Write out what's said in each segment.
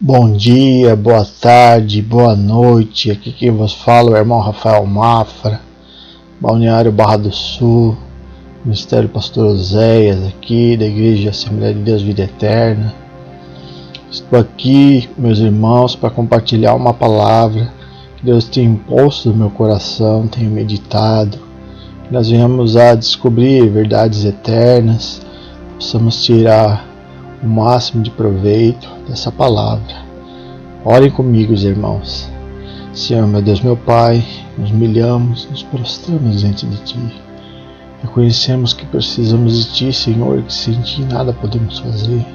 Bom dia, boa tarde, boa noite. Aqui quem vos fala é o irmão Rafael Mafra, Balneário Barra do Sul, Ministério Pastor Oséias, aqui da Igreja Assembleia de Deus Vida Eterna. Estou aqui, meus irmãos, para compartilhar uma palavra que Deus tem imposto no meu coração, tenho meditado. Que nós venhamos a descobrir verdades eternas, possamos tirar o máximo de proveito dessa palavra. Orem comigo, irmãos. Senhor, meu Deus, meu Pai, nos humilhamos, nos prostramos diante de Ti. Reconhecemos que precisamos de Ti, Senhor, que sem Ti nada podemos fazer.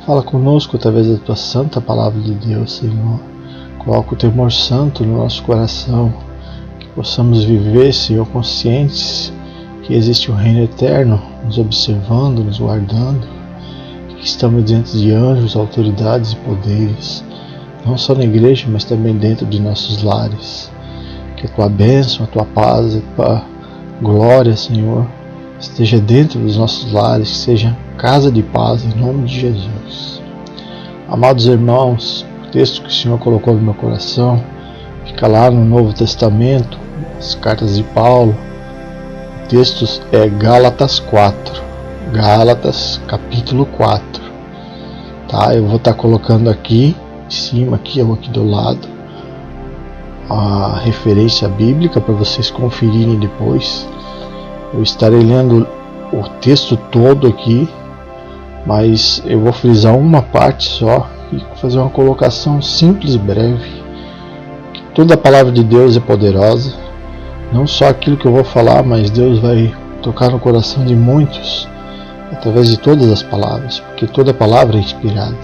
Fala conosco através da Tua santa palavra de Deus, Senhor. Coloca o temor santo no nosso coração, que possamos viver, Senhor, conscientes que existe um reino eterno nos observando, nos guardando. Estamos diante de anjos, autoridades e poderes, não só na igreja, mas também dentro de nossos lares. Que a Tua bênção, a Tua paz, a Tua glória, Senhor, esteja dentro dos nossos lares, que seja casa de paz, em nome de Jesus. Amados irmãos, o texto que o Senhor colocou no meu coração fica lá no Novo Testamento, as cartas de Paulo. O texto é Gálatas 4. Gálatas capítulo 4, tá? Eu vou estar colocando aqui em cima, aqui ou aqui do lado, a referência bíblica para vocês conferirem depois. Eu estarei lendo o texto todo aqui, mas eu vou frisar uma parte só e fazer uma colocação simples e breve. Que toda a palavra de Deus é poderosa, não só aquilo que eu vou falar, mas Deus vai tocar no coração de muitos através de todas as palavras, porque toda palavra é inspirada.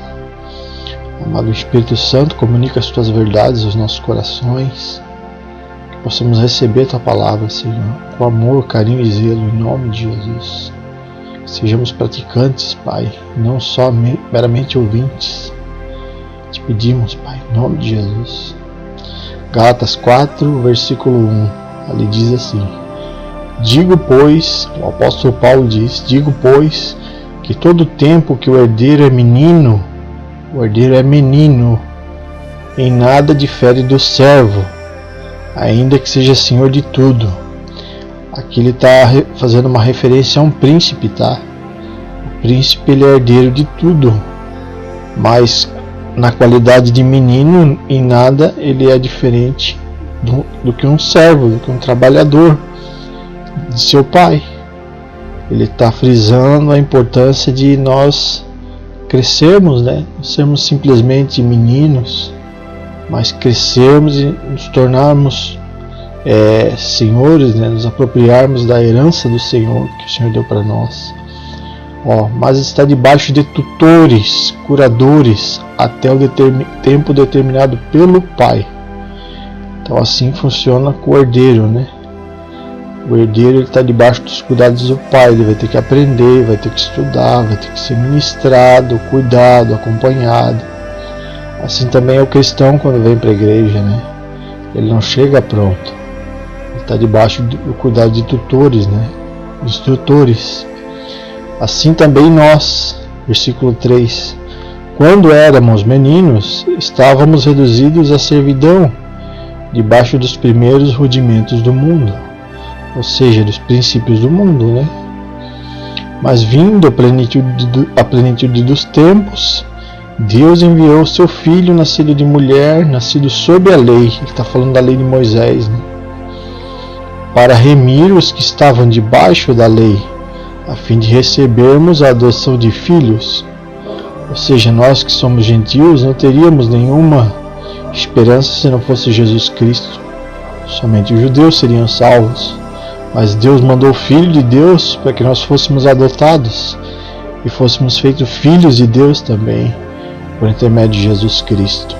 Amado Espírito Santo, comunica as Tuas verdades aos nossos corações, que possamos receber a Tua palavra, Senhor, com amor, carinho e zelo, em nome de Jesus. Que sejamos praticantes, Pai, não só meramente ouvintes. Te pedimos, Pai, em nome de Jesus. Gálatas 4, versículo 1, ali diz assim: Digo, pois, o apóstolo Paulo diz, que todo tempo que o herdeiro é menino, em nada difere do servo, ainda que seja senhor de tudo. Aqui ele está fazendo uma referência a um príncipe, tá? O príncipe, ele é herdeiro de tudo, mas na qualidade de menino, em nada ele é diferente do que um servo, do que um trabalhador de seu pai. Ele está frisando a importância de nós crescermos, né? Não sermos simplesmente meninos, mas crescermos e nos tornarmos senhores, né? Nos apropriarmos da herança do Senhor que o Senhor deu para nós. Mas está debaixo de tutores, curadores, até o tempo determinado pelo Pai. Então assim funciona com o herdeiro, né? O herdeiro está debaixo dos cuidados do pai, ele vai ter que aprender, vai ter que estudar, vai ter que ser ministrado, cuidado, acompanhado. Assim também é o cristão quando vem para a igreja, né? Ele não chega pronto, ele está debaixo do cuidado de tutores, né? Instrutores. Assim também nós, versículo 3, quando éramos meninos, estávamos reduzidos à servidão, debaixo dos primeiros rudimentos do mundo. Ou seja, dos princípios do mundo, né? Mas vindo a plenitude dos tempos, Deus enviou seu Filho, nascido de mulher, nascido sob a lei. Ele está falando da lei de Moisés, né? Para remir os que estavam debaixo da lei, a fim de recebermos a adoção de filhos. Ou seja, nós que somos gentios não teríamos nenhuma esperança se não fosse Jesus Cristo. Somente os judeus seriam salvos. Mas Deus mandou o Filho de Deus para que nós fôssemos adotados e fôssemos feitos filhos de Deus também, por intermédio de Jesus Cristo.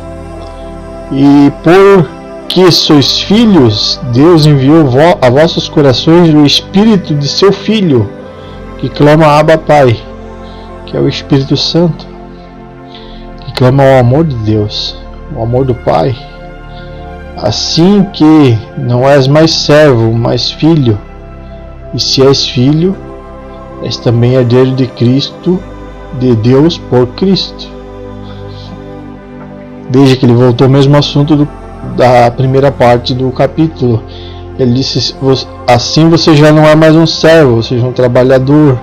E porque sois filhos, Deus enviou a vossos corações o Espírito de seu Filho, que clama Abba Pai, que é o Espírito Santo, que clama o amor de Deus, o amor do Pai. Assim que não és mais servo, mas filho, e se és filho, és também herdeiro de Cristo, de Deus por Cristo. Veja que ele voltou ao mesmo assunto da primeira parte do capítulo. Ele disse: assim você já não é mais um servo, você é um trabalhador,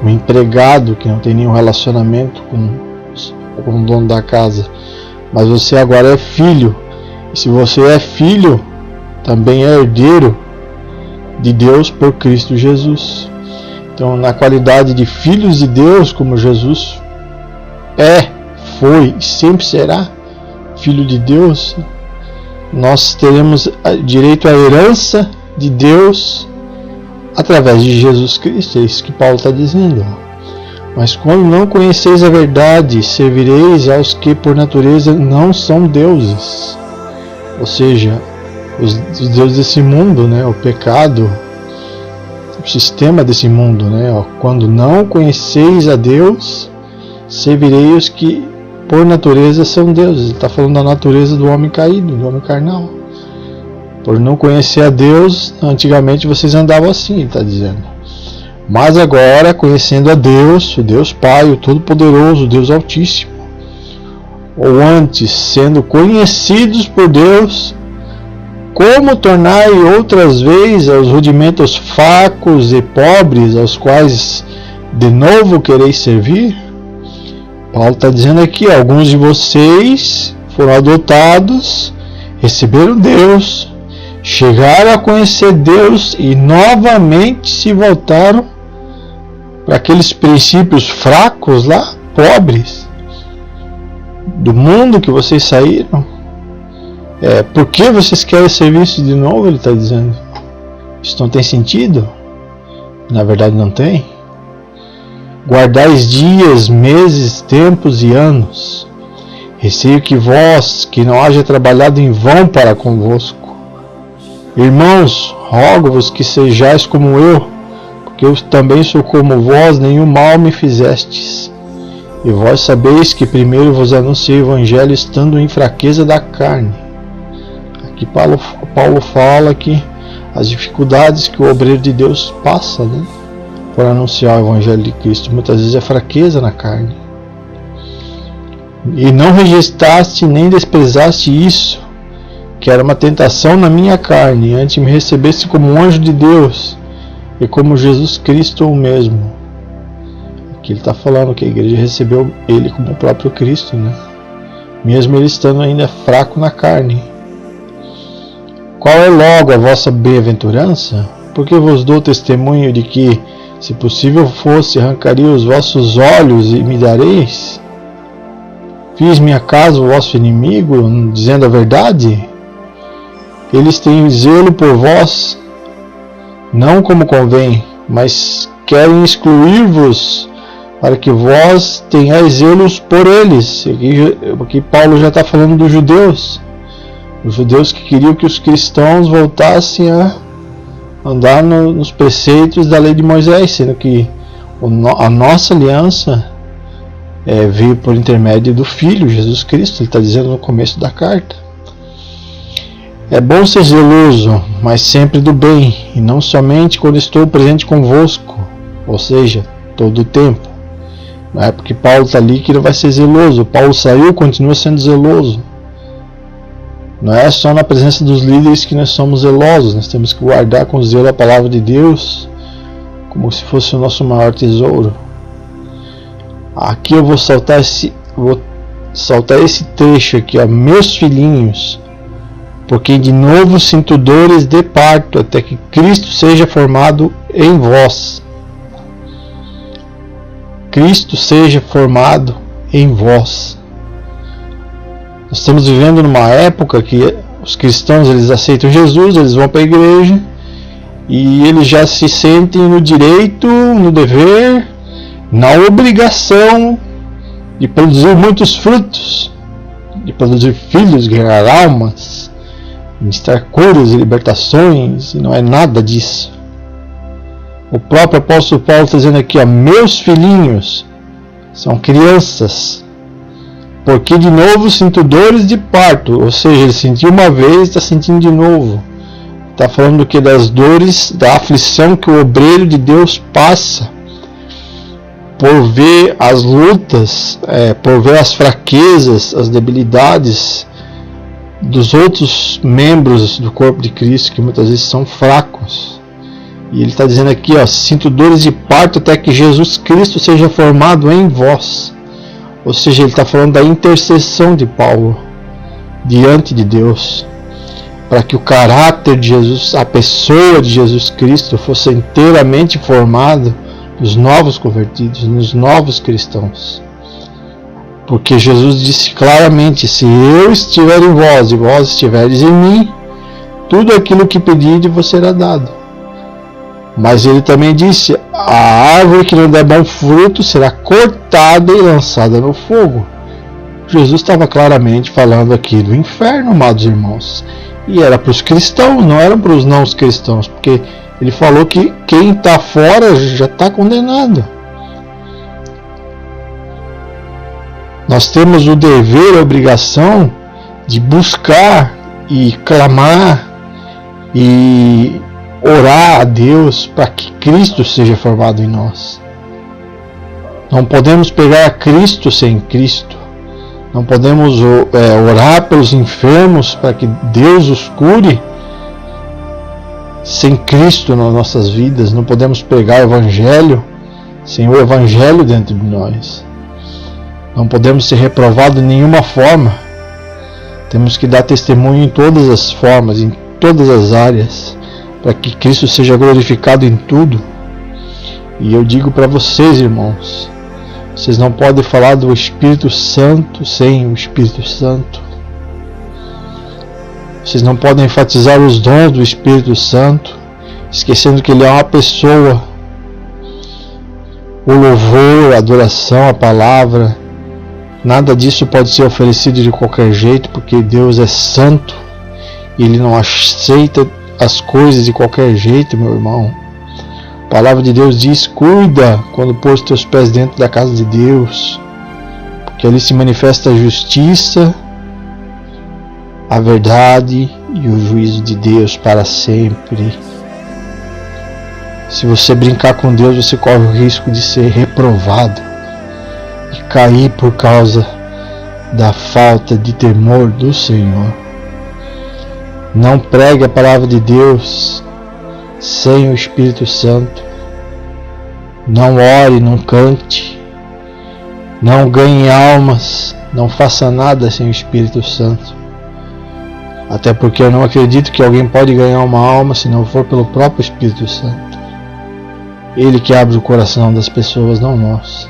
um empregado que não tem nenhum relacionamento com o dono da casa, mas você agora é filho, e se você é filho, também é herdeiro de Deus por Cristo Jesus. Então, na qualidade de filhos de Deus, como Jesus foi e sempre será filho de Deus, nós teremos direito à herança de Deus através de Jesus Cristo. É isso que Paulo está dizendo. Mas quando não conheceis a verdade, servireis aos que por natureza não são deuses. Ou seja, os deuses desse mundo, né? O pecado, o sistema desse mundo, né? Quando não conheceis a Deus, servireis os que por natureza são deuses. Ele está falando da natureza do homem caído, do homem carnal. Por não conhecer a Deus, antigamente vocês andavam assim, ele está dizendo. Mas agora, conhecendo a Deus, o Deus Pai, o Todo-Poderoso, o Deus Altíssimo, ou antes, sendo conhecidos por Deus, como tornai outras vezes aos rudimentos fracos e pobres, aos quais de novo quereis servir? Paulo está dizendo aqui, alguns de vocês foram adotados, receberam Deus, chegaram a conhecer Deus e novamente se voltaram para aqueles princípios fracos lá, pobres, do mundo que vocês saíram. Por que vocês querem servir isso de novo? Ele está dizendo. Isso não tem sentido? Na verdade não tem. Guardais dias, meses, tempos e anos. Receio que vós, que não haja trabalhado em vão para convosco. Irmãos, rogo-vos que sejais como eu, porque eu também sou como vós, nenhum mal me fizestes. E vós sabeis que primeiro vos anunciei o Evangelho estando em fraqueza da carne. Aqui Paulo fala que as dificuldades que o obreiro de Deus passa, né, por anunciar o Evangelho de Cristo, muitas vezes é fraqueza na carne. E não rejeitaste nem desprezaste isso, que era uma tentação na minha carne, antes me recebesse como um anjo de Deus e como Jesus Cristo o mesmo. Aqui ele está falando que a igreja recebeu ele como o próprio Cristo, né? Mesmo ele estando ainda fraco na carne. Qual é logo a vossa bem-aventurança? Porque vos dou testemunho de que, se possível fosse, arrancaria os vossos olhos e me dareis? Fiz-me acaso o vosso inimigo, dizendo a verdade? Eles têm zelo por vós, não como convém, mas querem excluir-vos, para que vós tenhais zelos por eles. Aqui Paulo já está falando dos judeus. Os judeus que queriam que os cristãos voltassem a andar nos preceitos da lei de Moisés, sendo que a nossa aliança veio por intermédio do Filho, Jesus Cristo. Ele está dizendo no começo da carta. É bom ser zeloso, mas sempre do bem, e não somente quando estou presente convosco, ou seja, todo o tempo. Não é porque Paulo está ali que ele vai ser zeloso. Paulo saiu, continua sendo zeloso. Não é só na presença dos líderes que nós somos zelosos. Nós temos que guardar com zelo a palavra de Deus, como se fosse o nosso maior tesouro. Aqui eu vou saltar esse trecho aqui, ó. Meus filhinhos, porque de novo sinto dores de parto, até que Cristo seja formado em vós. Cristo seja formado em vós. Nós estamos vivendo numa época que os cristãos, eles aceitam Jesus, eles vão para a igreja e eles já se sentem no direito, no dever, na obrigação de produzir muitos frutos, de produzir filhos, ganhar almas, ministrar curas e libertações, e não é nada disso. O próprio apóstolo Paulo está dizendo aqui, ó, meus filhinhos, são crianças, porque de novo sinto dores de parto. Ou seja, ele sentiu uma vez, está sentindo de novo. Está falando do que? Das dores, da aflição que o obreiro de Deus passa por ver as lutas, por ver as fraquezas, as debilidades dos outros membros do corpo de Cristo, que muitas vezes são fracos. E ele está dizendo aqui, ó, sinto dores de parto até que Jesus Cristo seja formado em vós. Ou seja, ele está falando da intercessão de Paulo diante de Deus, para que o caráter de Jesus, a pessoa de Jesus Cristo, fosse inteiramente formado nos novos convertidos, nos novos cristãos. Porque Jesus disse claramente: se eu estiver em vós e vós estiveres em mim, tudo aquilo que pedirdes vos será dado. Mas ele também disse: a árvore que não der bom fruto será cortada e lançada no fogo. Jesus estava claramente falando aqui do inferno, amados irmãos. E era para os cristãos, não era para os não cristãos, porque ele falou que quem está fora já está condenado. Nós temos o dever, a obrigação de buscar e clamar e orar a Deus para que Cristo seja formado em nós. Não podemos pegar a Cristo sem Cristo. Não podemos orar pelos enfermos para que Deus os cure sem Cristo nas nossas vidas. Não podemos pregar o Evangelho sem o Evangelho dentro de nós. Não podemos ser reprovados de nenhuma forma. Temos que dar testemunho em todas as formas, em todas as áreas, para que Cristo seja glorificado em tudo. E eu digo para vocês, irmãos, vocês não podem falar do Espírito Santo sem o Espírito Santo. Vocês não podem enfatizar os dons do Espírito Santo, esquecendo que ele é uma pessoa. O louvor, a adoração, a palavra, nada disso pode ser oferecido de qualquer jeito, porque Deus é santo e ele não aceita as coisas de qualquer jeito, meu irmão. A palavra de Deus diz: cuida quando pôs os teus pés dentro da casa de Deus, porque ali se manifesta a justiça, a verdade e o juízo de Deus para sempre. Se você brincar com Deus, você corre o risco de ser reprovado e cair por causa da falta de temor do Senhor. Não pregue a palavra de Deus sem o Espírito Santo. Não ore, não cante, não ganhe almas, não faça nada sem o Espírito Santo. Até porque eu não acredito que alguém pode ganhar uma alma se não for pelo próprio Espírito Santo. Ele que abre o coração das pessoas, não nós.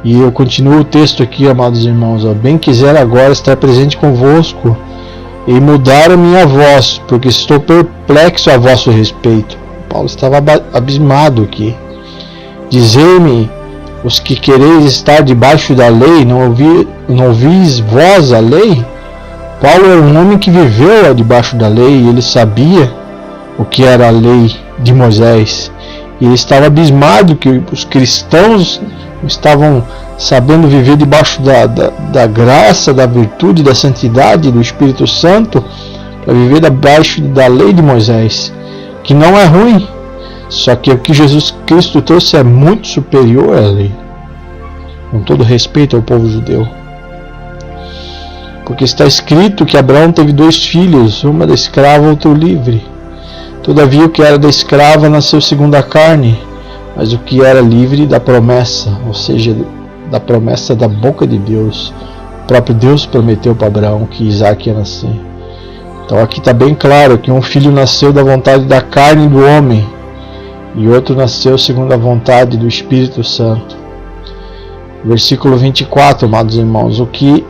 E eu continuo o texto aqui, amados irmãos. Bem quiser agora estar presente convosco e mudar a minha voz, porque estou perplexo a vosso respeito. Paulo estava abismado aqui. Dizei-me, os que quereis estar debaixo da lei, não ouvis vós a lei? Paulo era um homem que viveu debaixo da lei, e ele sabia o que era a lei de Moisés. E ele estava abismado que os cristãos estavam sabendo viver debaixo da graça, da virtude, da santidade do Espírito Santo, para viver debaixo da lei de Moisés, que não é ruim, só que o que Jesus Cristo trouxe é muito superior à lei, com todo respeito ao povo judeu. Porque está escrito que Abraão teve 2 filhos, uma da escrava, outra livre. Todavia o que era da escrava nasceu segundo a carne, mas o que era livre da promessa, ou seja, da promessa da boca de Deus. O próprio Deus prometeu para Abraão que Isaac ia nascer. Então aqui está bem claro que um filho nasceu da vontade da carne do homem e outro nasceu segundo a vontade do Espírito Santo. Versículo 24, amados irmãos: o que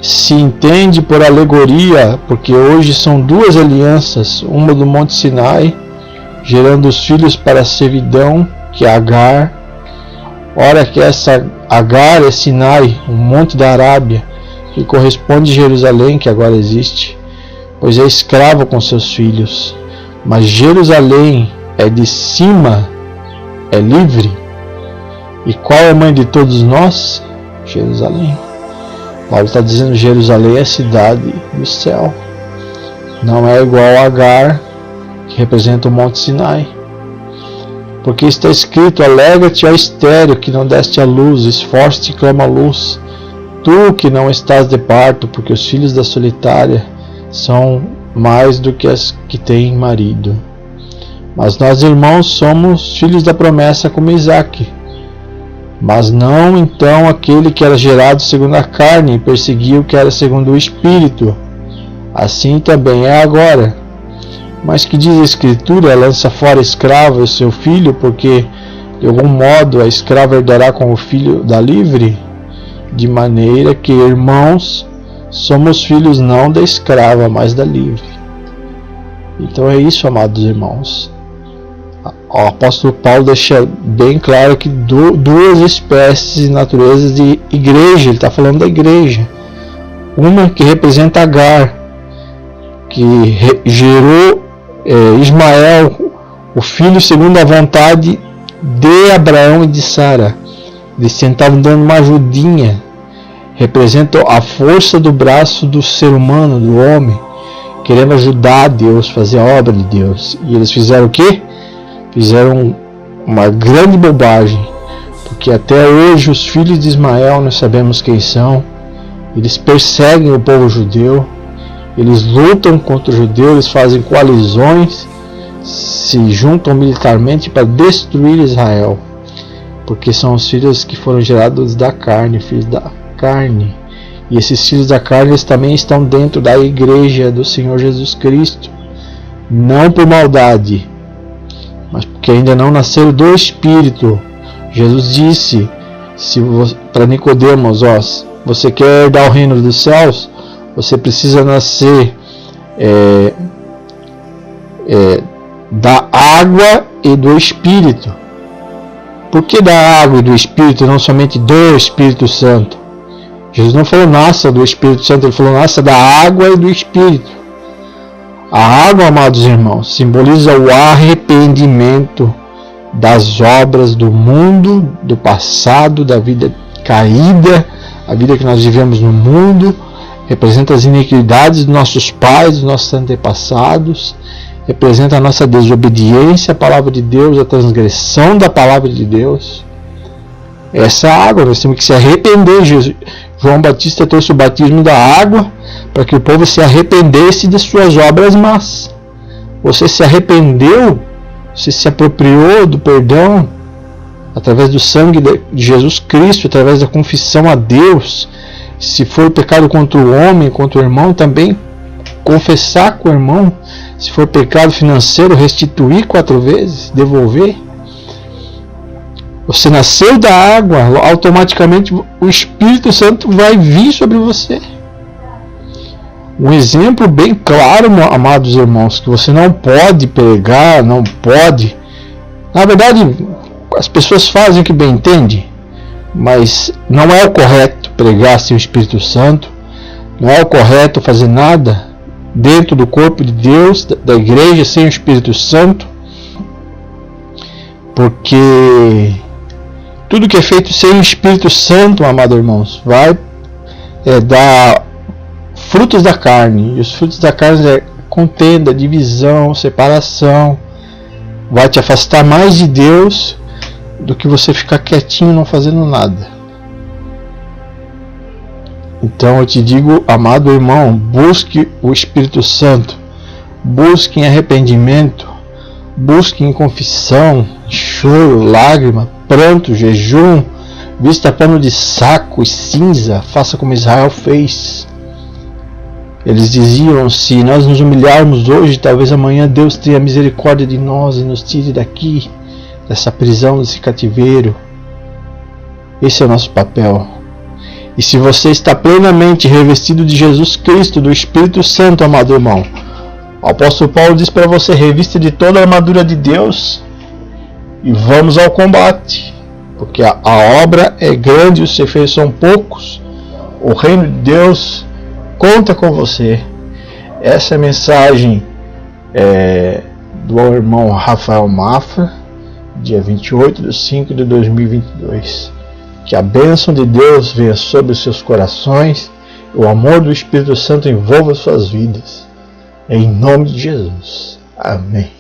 se entende por alegoria, porque hoje são 2 alianças, uma do Monte Sinai, gerando os filhos para a servidão, que é Agar. Ora que essa Agar é Sinai, um monte da Arábia, que corresponde a Jerusalém, que agora existe, pois é escravo com seus filhos. Mas Jerusalém é de cima, é livre. E qual é a mãe de todos nós? Jerusalém. Paulo está dizendo: Jerusalém é a cidade do céu. Não é igual a Agar, que representa o Monte Sinai. Porque está escrito: alegra-te, ó estéril, que não deste a luz, esforça-te e clama a luz. Tu que não estás de parto, porque os filhos da solitária são mais do que as que têm marido. Mas nós, irmãos, somos filhos da promessa como Isaque. Mas não então aquele que era gerado segundo a carne e perseguiu o que era segundo o Espírito. Assim também é agora. Mas que diz a Escritura: lança fora a escrava e seu filho, porque de algum modo a escrava herdará com o filho da livre? De maneira que, irmãos, somos filhos não da escrava, mas da livre. Então é isso, amados irmãos. O apóstolo Paulo deixa bem claro que duas espécies e naturezas de igreja. Ele está falando da igreja. Uma que representa Agar, que gerou Ismael, o filho segundo a vontade de Abraão e de Sara. Eles sentavam dando uma ajudinha. Representam a força do braço do ser humano, do homem, querendo ajudar Deus, fazer a obra de Deus. E eles fizeram o quê? Fizeram uma grande bobagem, porque até hoje os filhos de Ismael, nós sabemos quem são. Eles perseguem o povo judeu, eles lutam contra o judeu, eles fazem coalizões, se juntam militarmente para destruir Israel, porque são os filhos que foram gerados da carne, filhos da carne. E esses filhos da carne, eles também estão dentro da igreja do Senhor Jesus Cristo, não por maldade, mas porque ainda não nasceram do Espírito. Jesus disse para Nicodemos: você quer herdar o reino dos céus? Você precisa nascer da água e do Espírito. Por que da água e do Espírito, não somente do Espírito Santo? Jesus não falou nasça do Espírito Santo, ele falou nasça da água e do Espírito. A água, amados irmãos, simboliza o arrependimento das obras do mundo, do passado, da vida caída, a vida que nós vivemos no mundo. Representa as iniquidades dos nossos pais, dos nossos antepassados. Representa a nossa desobediência à palavra de Deus, a transgressão da palavra de Deus. Essa água, nós temos que se arrepender. João Batista trouxe o batismo da água para que o povo se arrependesse de suas obras más. Você se arrependeu? Você se apropriou do perdão através do sangue de Jesus Cristo, através da confissão a Deus. Se for pecado contra o homem, contra o irmão, também confessar com o irmão. Se for pecado financeiro, restituir 4 vezes, devolver. Você nasceu da água, automaticamente o Espírito Santo vai vir sobre você. Um exemplo bem claro, amados irmãos, que você não pode pregar, não pode. Na verdade, as pessoas fazem o que bem entendem, mas não é o correto pregar sem o Espírito Santo, não é o correto fazer nada dentro do corpo de Deus, da igreja, sem o Espírito Santo, porque tudo que é feito sem o Espírito Santo, amados irmãos, vai dar frutos da carne. E os frutos da carne é contenda, divisão, separação. Vai te afastar mais de Deus do que você ficar quietinho não fazendo nada. Então eu te digo, amado irmão, busque o Espírito Santo, busque em arrependimento, busque em confissão, choro, lágrima, pranto, jejum, vista pano de saco e cinza. Faça como Israel fez. Eles diziam: se nós nos humilharmos hoje, talvez amanhã Deus tenha misericórdia de nós e nos tire daqui, dessa prisão, desse cativeiro. Esse é o nosso papel. E se você está plenamente revestido de Jesus Cristo, do Espírito Santo, amado irmão, o apóstolo Paulo diz para você: revista de toda a armadura de Deus e vamos ao combate, porque a obra é grande, os efeitos são poucos. O reino de Deus conta com você. Essa é a mensagem do irmão Rafael Mafra, dia 28/5/2022. Que a bênção de Deus venha sobre os seus corações, o amor do Espírito Santo envolva suas vidas. Em nome de Jesus. Amém.